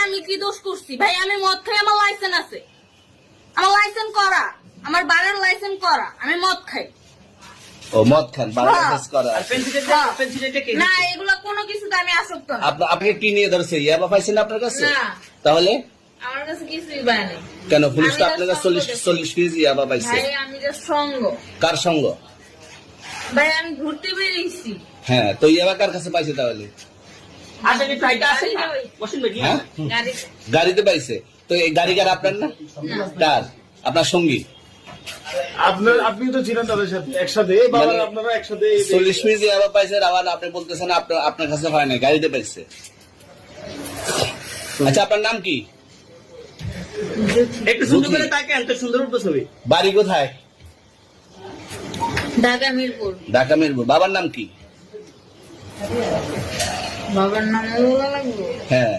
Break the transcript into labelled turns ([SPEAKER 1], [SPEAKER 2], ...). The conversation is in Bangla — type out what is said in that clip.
[SPEAKER 1] আমি কি দোষ করছি ভাই? আমি মদ খাই, আমার লাইসেন্স আছে, আমার লাইসেন্স করা, আমার বাড়ির লাইসেন্স করা, আমি মদ খাই।
[SPEAKER 2] ও মদ খান, বাড়ির লাইসেন্স করা
[SPEAKER 3] আর
[SPEAKER 2] আছে।
[SPEAKER 3] পেন্সিলটা কে
[SPEAKER 1] না,
[SPEAKER 3] দিছে?
[SPEAKER 1] এগুলো কোনো কিছুতে আমি আসক্ত না।
[SPEAKER 2] আপনাকে কি নিয়ে ধরছে? ইয়াবা পাইছেন আপনার কাছে?
[SPEAKER 1] না,
[SPEAKER 2] তাহলে
[SPEAKER 1] আমার কাছে কিছুই পায় নাই
[SPEAKER 2] কেন পুলিশ তো
[SPEAKER 1] আমি
[SPEAKER 2] আপনার কাছে
[SPEAKER 1] just
[SPEAKER 2] 40 কেজি ইয়াবা পাইছে?
[SPEAKER 1] ভাই। আমি যে সঙ্গ
[SPEAKER 2] কার সঙ্গ?
[SPEAKER 1] ভাই, আমি ঘুরতে বেরিয়েছি।
[SPEAKER 2] হ্যাঁ, তো ইয়াবা কার কাছে পাইছে তাহলে?
[SPEAKER 3] আসেন একটু হাইটা আসেন। বসেন ভাই।
[SPEAKER 2] হ্যাঁ,
[SPEAKER 1] গাড়িতে।
[SPEAKER 2] গাড়িতে পাইছে। তো এই গাড়ি কার, আপনার না? কার? আপনার সঙ্গী?
[SPEAKER 4] আপনি তো ছিলেন তাদের সাথে একসাথে, বাবা আপনারা একসাথে
[SPEAKER 2] 40 কেজি ইয়াবা পাইছে, আবার আপনি বলতেছেন আপনার কাছে হয় না, গাড়িতে পাইছে। আচ্ছা, আপনার নাম কি?
[SPEAKER 3] একটু সুন্দর করে তাকান, তো সুন্দর উঠতো ছবি।
[SPEAKER 2] বাড়ি কোথায়?
[SPEAKER 1] ঢাকা মিরপুর।
[SPEAKER 2] ঢাকা মিরপুর। বাবার নাম কি?
[SPEAKER 1] বাবার নাম বলা লাগবে?
[SPEAKER 2] হ্যাঁ,